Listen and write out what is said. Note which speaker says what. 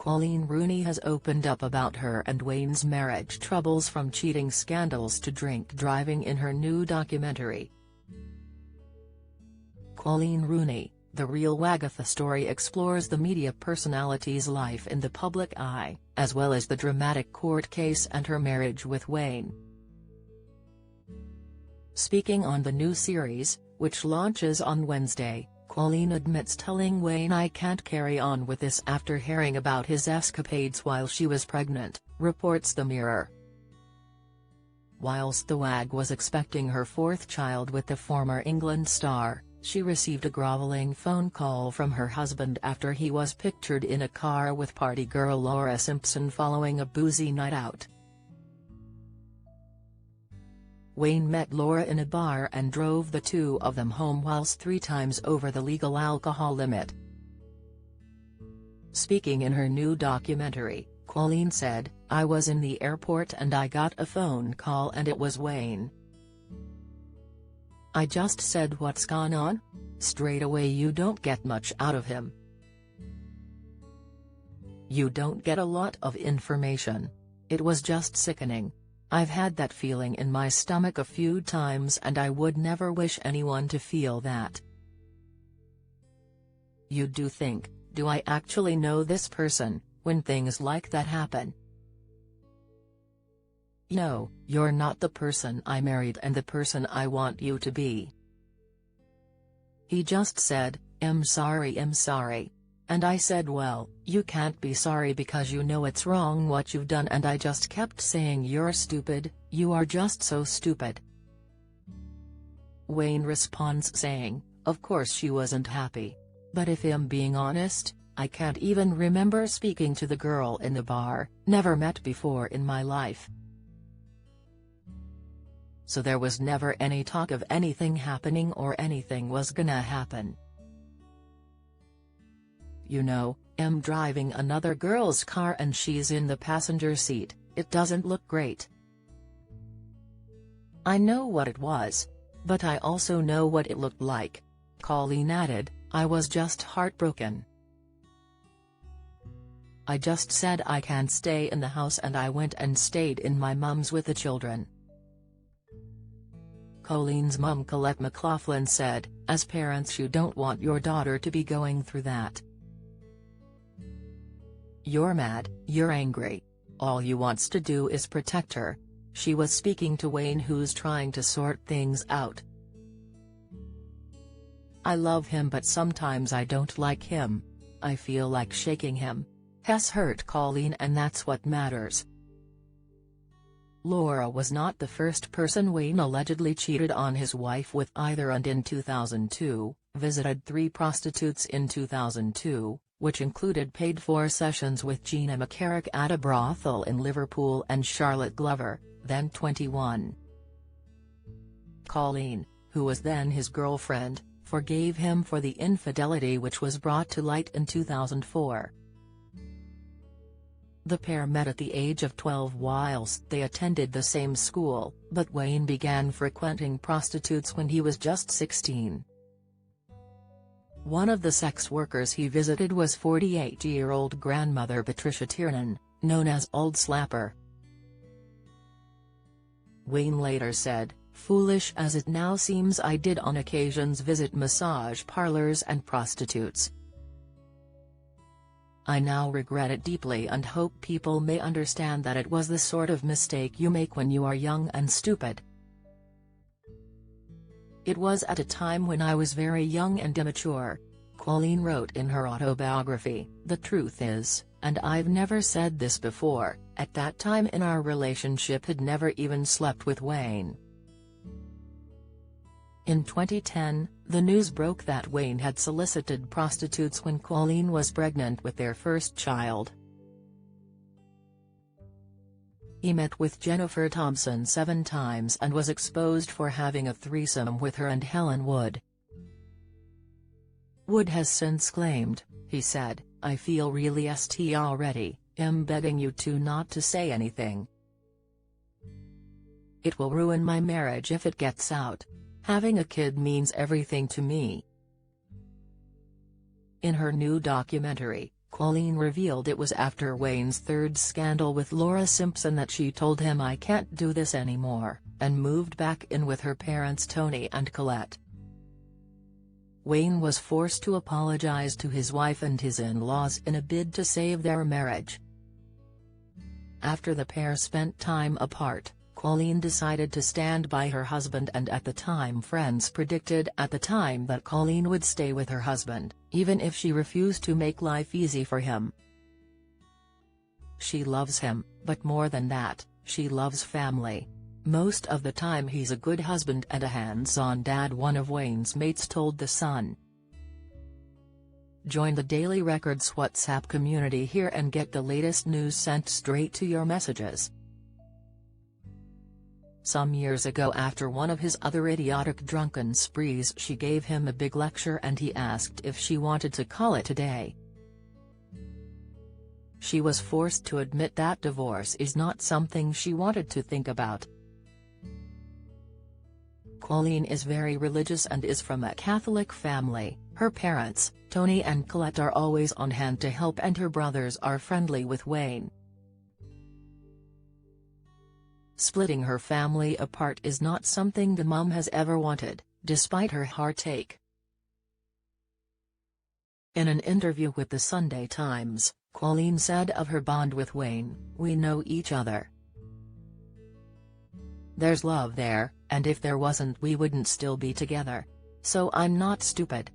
Speaker 1: Coleen Rooney has opened up about her and Wayne's marriage troubles, from cheating scandals to drink driving, in her new documentary. Coleen Rooney, The Real Wagatha Story, explores the media personality's life in the public eye, as well as the dramatic court case and her marriage with Wayne. Speaking on the new series, which launches on Wednesday, Coleen admits telling Wayne, "I can't carry on with this," after hearing about his escapades while she was pregnant, reports The Mirror. Whilst the WAG was expecting her fourth child with the former England star, she received a grovelling phone call from her husband after he was pictured in a car with party girl Laura Simpson following a boozy night out. Wayne met Laura in a bar and drove the two of them home whilst 3 times over the legal alcohol limit. Speaking in her new documentary, Coleen said, "I was in the airport and I got a phone call and it was Wayne. I just said, 'What's gone on?' Straight away. You don't get much out of him. You don't get a lot of information. It was just sickening. I've had that feeling in my stomach a few times and I would never wish anyone to feel that. You do think, do I actually know this person, when things like that happen? No, you're not the person I married and the person I want you to be." He just said, I'm sorry. And I said, "Well, you can't be sorry because you know it's wrong what you've done," and I just kept saying, "You're stupid, you are just so stupid." Wayne responds saying, "Of course she wasn't happy. But if I'm being honest, I can't even remember speaking to the girl in the bar, never met before in my life. So there was never any talk of anything happening or anything was gonna happen. You know, I'm driving another girl's car and she's in the passenger seat, it doesn't look great. I know what it was. But I also know what it looked like." Coleen added, "I was just heartbroken. I just said I can't stay in the house and I went and stayed in my mum's with the children." Coleen's mum Colette McLaughlin said, "As parents you don't want your daughter to be going through that. You're mad, you're angry. All you wants to do is protect her." She was speaking to Wayne, who's trying to sort things out. "I love him but sometimes I don't like him. I feel like shaking him. Has hurt Coleen and that's what matters." Laura was not the first person Wayne allegedly cheated on his wife with either, and in 2002, visited 3 prostitutes in 2002, which included paid-for sessions with Gina McCarrick at a brothel in Liverpool and Charlotte Glover, then 21. Coleen, who was then his girlfriend, forgave him for the infidelity, which was brought to light in 2004. The pair met at the age of 12 whilst they attended the same school, but Wayne began frequenting prostitutes when he was just 16. One of the sex workers he visited was 48-year-old grandmother Patricia Tiernan, known as Old Slapper. Wayne later said, "Foolish as it now seems, I did on occasions visit massage parlors and prostitutes. I now regret it deeply and hope people may understand that it was the sort of mistake you make when you are young and stupid. It was at a time when I was very young and immature," Coleen wrote in her autobiography. "The truth is, and I've never said this before, at that time in our relationship had never even slept with Wayne." In 2010, the news broke that Wayne had solicited prostitutes when Coleen was pregnant with their first child. He met with Jennifer Thompson 7 times and was exposed for having a threesome with her and Helen Wood. Wood has since claimed, he said, "I feel really st already, I'm begging you two not to say anything. It will ruin my marriage if it gets out. Having a kid means everything to me." In her new documentary, Coleen revealed it was after Wayne's third scandal with Laura Simpson that she told him "I can't do this anymore," and moved back in with her parents Tony and Colette. Wayne was forced to apologize to his wife and his in-laws in a bid to save their marriage. After the pair spent time apart, Coleen decided to stand by her husband, and at the time friends predicted at the time that Coleen would stay with her husband, even if she refused to make life easy for him. She loves him, but more than that, she loves family. Most of the time he's a good husband and a hands-on dad, one of Wayne's mates told The Sun. Join the Daily Records WhatsApp community here and get the latest news sent straight to your messages. Some years ago, after one of his other idiotic drunken sprees, she gave him a big lecture and he asked if she wanted to call it a day. She was forced to admit that divorce is not something she wanted to think about. Coleen is very religious and is from a Catholic family. Her parents, Tony and Colette, are always on hand to help, and her brothers are friendly with Wayne. Splitting her family apart is not something the mum has ever wanted, despite her heartache. In an interview with the Sunday Times, Coleen said of her bond with Wayne, "We know each other. There's love there, and if there wasn't we wouldn't still be together. So I'm not stupid.